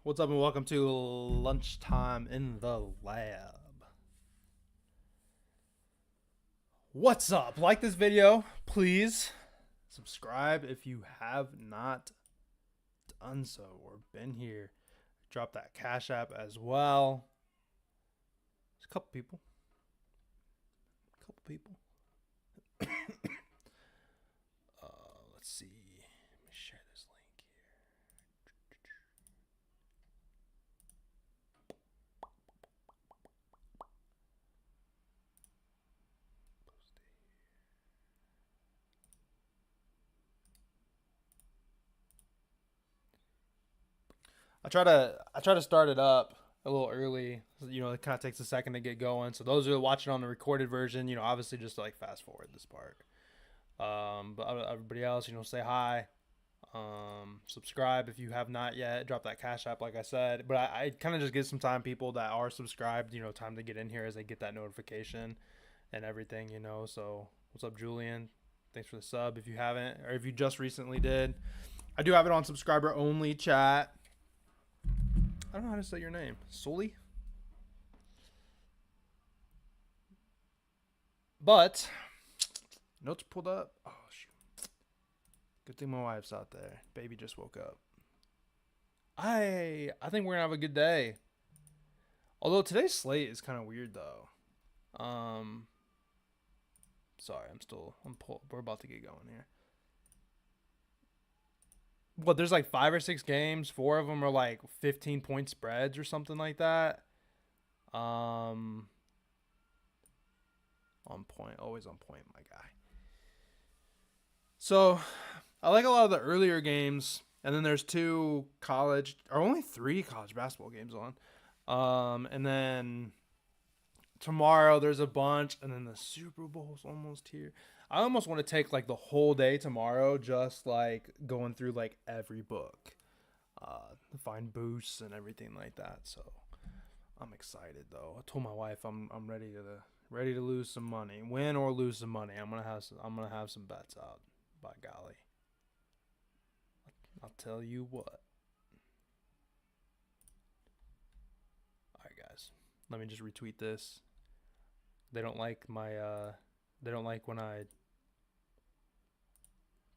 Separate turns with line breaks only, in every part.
What's up and welcome to Lunchtime in the Lab. What's up? Like this video, please. Subscribe if you have not done so or been here. Drop that Cash App as well. There's a couple people. Let's see. Let me share this link here. I try to start it up a little early. You know, it kind of takes a second to get going. So those who are watching on the recorded version, you know, obviously just like fast forward this part. But everybody else, you know, say hi. Subscribe if you have not yet. Drop that Cash App, like I said. But I kind of just give some time people that are subscribed, you know, time to get in here as they get that notification and everything, you know. So what's up, Julian? Thanks for the sub. If you haven't, or if you just recently did, I do have it on subscriber only chat. I don't know how to say your name. Sully? But notes pulled up. Oh shoot. Good thing my wife's out there. Baby just woke up. I think we're gonna have a good day. Although today's slate is kind of weird though. Sorry, we're about to get going here. What, there's like 5 or 6 games. 4 of them are like 15-point spreads or something like that. On point, always on point, my guy. So I like a lot of the earlier games, and then there's only 3 college basketball games on. And then tomorrow there's a bunch, and then the Super Bowl's almost here. I almost want to take like the whole day tomorrow, just like going through like every book, to find boosts and everything like that. So I'm excited though. I told my wife I'm ready to lose some money, win or lose some money. I'm gonna have some bets out. By golly, I'll tell you what. All right, guys, let me just retweet this. They don't like when I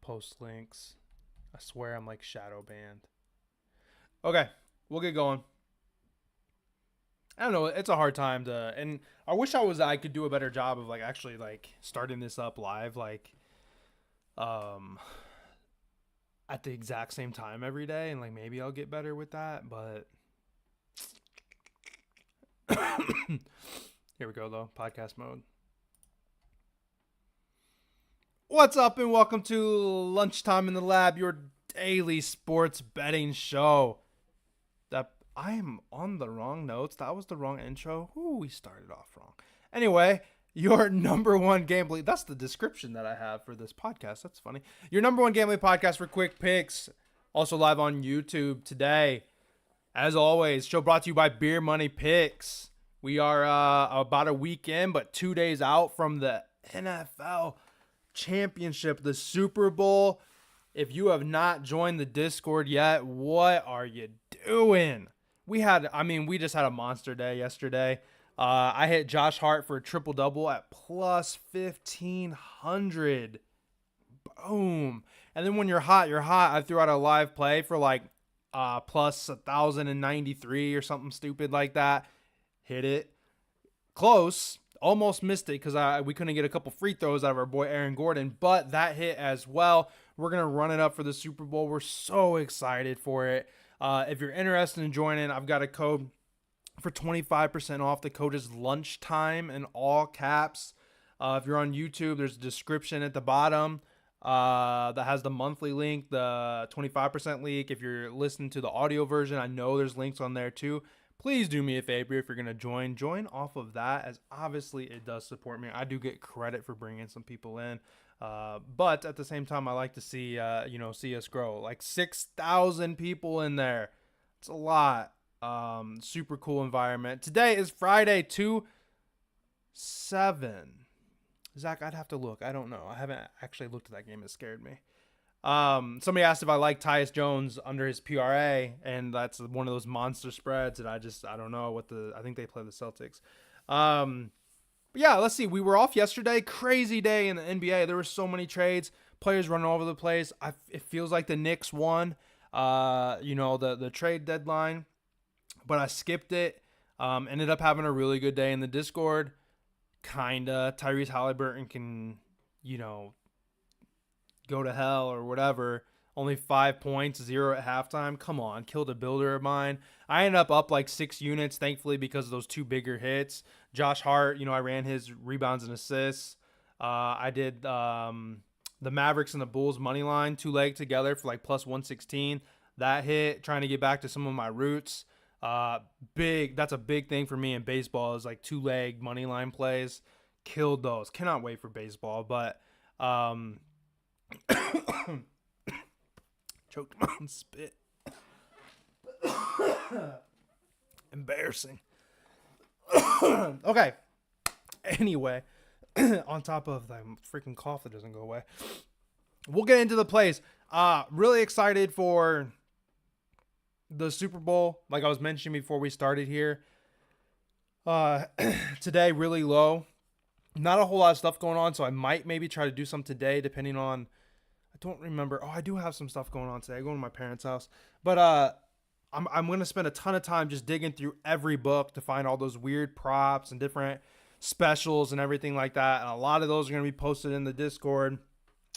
post links. I swear I'm like shadow banned. Okay, we'll get going. I don't know. It's a hard time and I wish I could do a better job of like actually like starting this up live, like, at the exact same time every day, and like maybe I'll get better with that. But here we go though. Podcast mode. What's up and welcome to Lunchtime in the Lab, your daily sports betting show. That I am on the wrong notes. That was the wrong intro. Ooh, we started off wrong. Anyway, your number one gambling. That's the description that I have for this podcast. That's funny. Your number one gambling podcast for quick picks. Also live on YouTube today. As always, show brought to you by Beer Money Picks. We are about a week in, but 2 days out from the NFL Championship, the Super Bowl. If you have not joined the Discord yet, what are you doing? We just had a monster day yesterday. I hit Josh Hart for a triple-double at plus 1,500. Boom. And then when you're hot, you're hot. I threw out a live play for like plus 1,093 or something stupid like that. Hit it. Close. Almost missed it because we couldn't get a couple free throws out of our boy Aaron Gordon, but that hit as well. We're going to run it up for the Super Bowl. We're so excited for it. If you're interested in joining, I've got a code for 25% off. The code is Lunchtime in all caps. If you're on YouTube, there's a description at the bottom that has the monthly link, the 25% link. If you're listening to the audio version, I know there's links on there too. Please do me a favor if you're going to join off of that, as obviously it does support me. I do get credit for bringing some people in. But at the same time, I like to see us grow. Like 6,000 people in there. It's a lot. Super cool environment. Today is Friday, 2/7. Zach, I'd have to look. I don't know. I haven't actually looked at that game. It scared me. Somebody asked if I like Tyus Jones under his PRA, and that's one of those monster spreads. And I don't know I think they play the Celtics. But yeah, let's see. We were off yesterday. Crazy day in the NBA. There were so many trades, players running all over the place. It feels like the Knicks won, the trade deadline, but I skipped it. Ended up having a really good day in the Discord. Kinda. Tyrese Halliburton can, go to hell or whatever. Only 5 points, 0 at halftime. Come on, killed a builder of mine. I ended up like 6 units, thankfully, because of those 2 bigger hits. Josh Hart, I ran his rebounds and assists. I did the Mavericks and the Bulls money line, 2-leg together for like plus 116. That hit, trying to get back to some of my roots. That's a big thing for me in baseball is like 2-leg money line plays. Killed those. Cannot wait for baseball, but choked my own spit. Embarrassing. Okay. Anyway, on top of that freaking cough that doesn't go away, we'll get into the plays. Really excited for the Super Bowl. Like I was mentioning before we started here. Today, really low. Not a whole lot of stuff going on, so I might maybe try to do some today, depending on. I don't remember. Oh, I do have some stuff going on today. I'm going to my parents' house. But I'm going to spend a ton of time just digging through every book to find all those weird props and different specials and everything like that. And a lot of those are going to be posted in the Discord.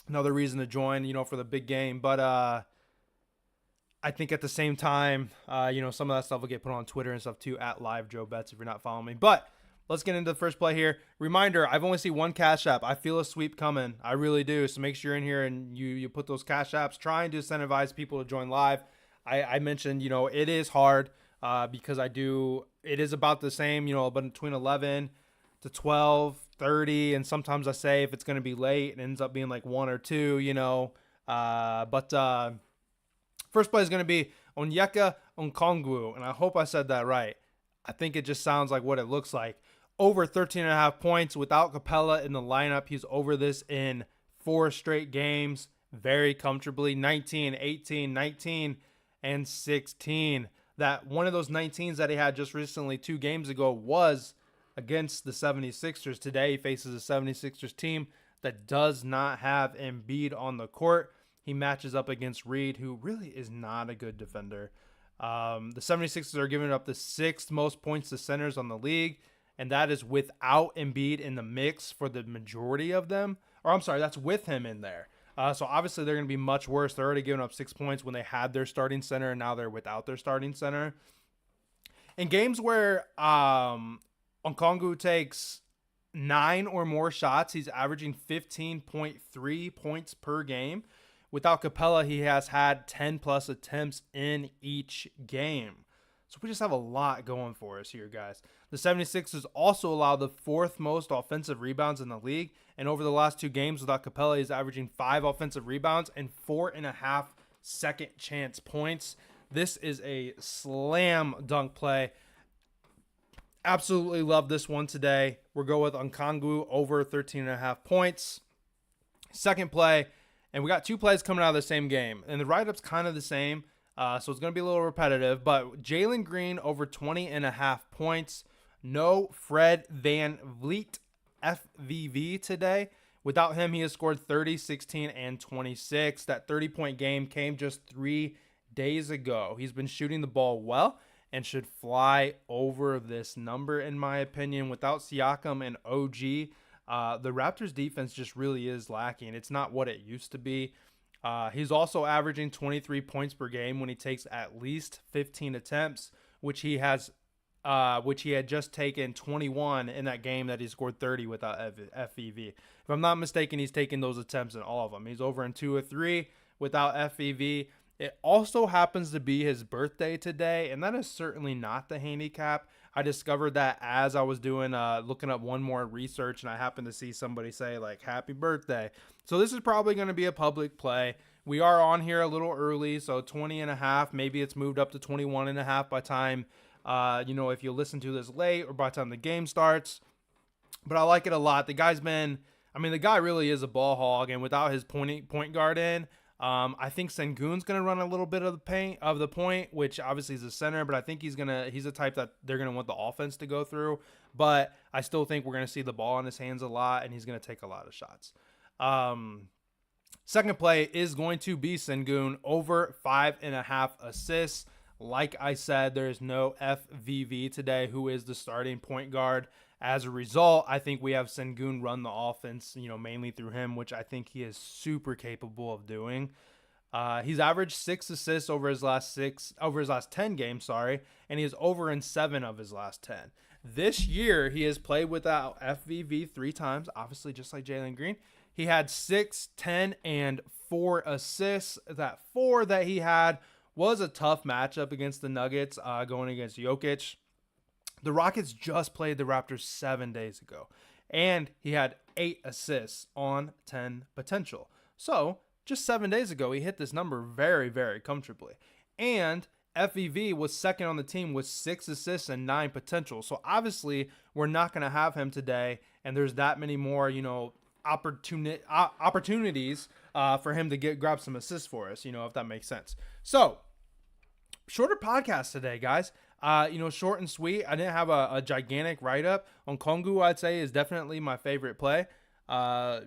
Another reason to join, for the big game. But I think at the same time, some of that stuff will get put on Twitter and stuff too, at Live Joe Bets if you're not following me. But let's get into the first play here. Reminder, I've only seen one Cash App. I feel a sweep coming. I really do. So make sure you're in here and you put those Cash Apps. Trying to incentivize people to join live. I mentioned, it is hard because it is about the same, but between 11 to 12, 30. And sometimes I say if it's going to be late, it ends up being like 1 or 2, But first play is going to be Onyeka Okongwu. And I hope I said that right. I think it just sounds like what it looks like. Over 13.5 points without Capella in the lineup. He's over this in 4 straight games very comfortably. 19, 18, 19, and 16. That one of those 19s that he had just recently 2 games ago was against the 76ers. Today he faces a 76ers team that does not have Embiid on the court. He matches up against Reed, who really is not a good defender. The 76ers are giving up the 6th most points to centers on the league, and that is without Embiid in the mix for the majority of them. Or I'm sorry, that's with him in there. So obviously they're going to be much worse. They're already giving up 6 points when they had their starting center, and now they're without their starting center. In games where Okongwu takes 9 or more shots, he's averaging 15.3 points per game. Without Capella, he has had 10-plus attempts in each game. So we just have a lot going for us here, guys. The 76ers also allow the 4th most offensive rebounds in the league. And over the last 2 games without Capella, he's averaging 5 offensive rebounds and 4.5 second chance points. This is a slam dunk play. Absolutely love this one today. We'll go with Okongwu over 13.5 points. Second play. And we got 2 plays coming out of the same game. And the write-up's kind of the same, so it's going to be a little repetitive. But Jalen Green over 20.5 points. No Fred VanVleet, FVV, today. Without him, he has scored 30, 16, and 26. That 30-point game came just 3 days ago. He's been shooting the ball well and should fly over this number, in my opinion. Without Siakam and OG, the Raptors defense just really is lacking. It's not what it used to be. He's also averaging 23 points per game when he takes at least 15 attempts, which he had just taken 21 in that game that he scored 30 without FEV. If I'm not mistaken, he's taken those attempts in all of them. He's over in 2 or 3 without FEV. It also happens to be his birthday today, and that is certainly not the handicap. I discovered that as I was doing looking up one more research, and I happened to see somebody say like happy birthday. So this is probably going to be a public play. We are on here a little early, so 20.5. Maybe it's moved up to 21.5 by time if you listen to this late or by the time the game starts. But I like it a lot. The guy really is a ball hog, and without his point guard in, I think Sengun's gonna run a little bit of the point, which obviously is a center, but I think he's a type that they're gonna want the offense to go through. But I still think we're gonna see the ball in his hands a lot, and he's gonna take a lot of shots. Second play is going to be Sengun over 5.5 assists. Like I said, there is no FVV today, who is the starting point guard. As a result, I think we have Sengun run the offense, mainly through him, which I think he is super capable of doing. He's averaged 6 assists over his last 10 games, and he is over in 7 of his last 10. This year, he has played without FVV 3 times, obviously just like Jalen Green. He had 6, 10, and 4 assists. That 4 that he had was a tough matchup against the Nuggets, going against Jokic. The Rockets just played the Raptors 7 days ago, and he had 8 assists on 10 potential. So just 7 days ago, he hit this number very, very comfortably. And FVV was second on the team with 6 assists and 9 potential. So obviously, we're not going to have him today, and there's that many more, opportunities for him to grab some assists for us, if that makes sense. So, shorter podcast today, guys. Short and sweet. I didn't have a gigantic write-up. On Kongu, I'd say, is definitely my favorite play. Just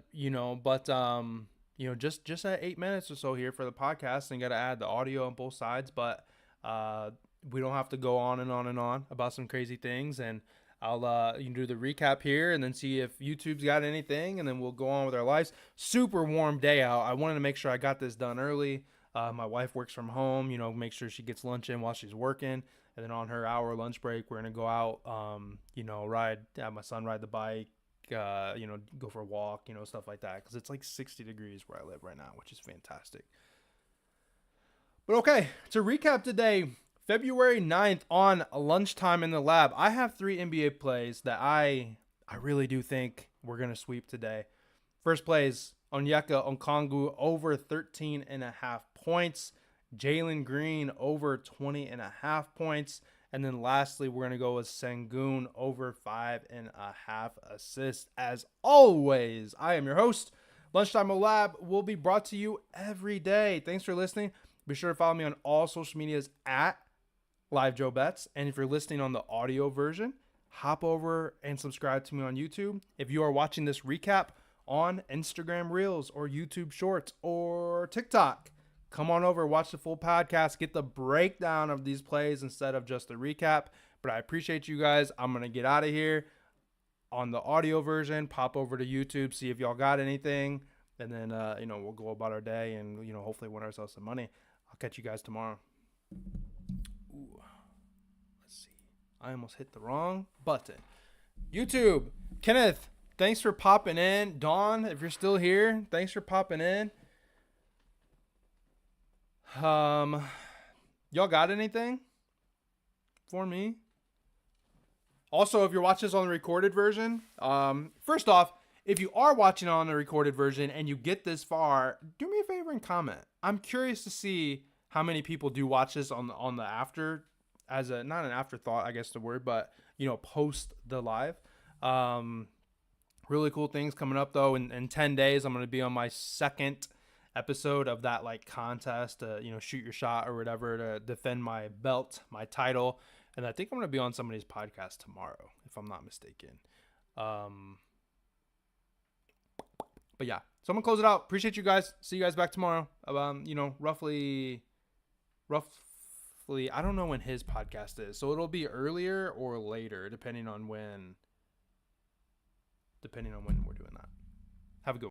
at 8 minutes or so here for the podcast, and got to add the audio on both sides, but we don't have to go on and on and on about some crazy things, and you can do the recap here and then see if YouTube's got anything, and then we'll go on with our lives. Super warm day out. I wanted to make sure I got this done early. My wife works from home, make sure she gets lunch in while she's working. And then on her hour lunch break, we're going to go out, have my son ride the bike, go for a walk, stuff like that. Because it's like 60 degrees where I live right now, which is fantastic. But okay, to recap today, February 9th on Lunchtime in the Lab, I have 3 NBA plays that I really do think we're going to sweep today. First play is Onyeka Okongwu over 13.5 points. Jalen Green over 20.5 points. And then lastly, we're going to go with Sengun over 5.5 assists. As always, I am your host. Lunchtime Lab will be brought to you every day. Thanks for listening. Be sure to follow me on all social medias at LiveJoeBets. And if you're listening on the audio version, hop over and subscribe to me on YouTube. If you are watching this recap on Instagram Reels or YouTube Shorts or TikTok, come on over, watch the full podcast, get the breakdown of these plays instead of just the recap. But I appreciate you guys. I'm going to get out of here on the audio version, pop over to YouTube, see if y'all got anything. And then, we'll go about our day and, hopefully win ourselves some money. I'll catch you guys tomorrow. Ooh, let's see. I almost hit the wrong button. YouTube, Kenneth, thanks for popping in. Dawn, if you're still here, thanks for popping in. Y'all got anything for me? Also, if you're watching this on the recorded version, first off, if you are watching on the recorded version and you get this far, do me a favor and comment. I'm curious to see how many people do watch this on the after, as a, not an afterthought, I guess the word, but post the live. Really cool things coming up though. In 10 days, I'm going to be on my second episode of that contest, shoot your shot or whatever, to defend my belt, my title. And I think I'm going to be on somebody's podcast tomorrow, if I'm not mistaken. But yeah, so I'm going to close it out. Appreciate you guys. See you guys back tomorrow. Roughly, I don't know when his podcast is. So it'll be earlier or later, depending on when we're doing that. Have a good one.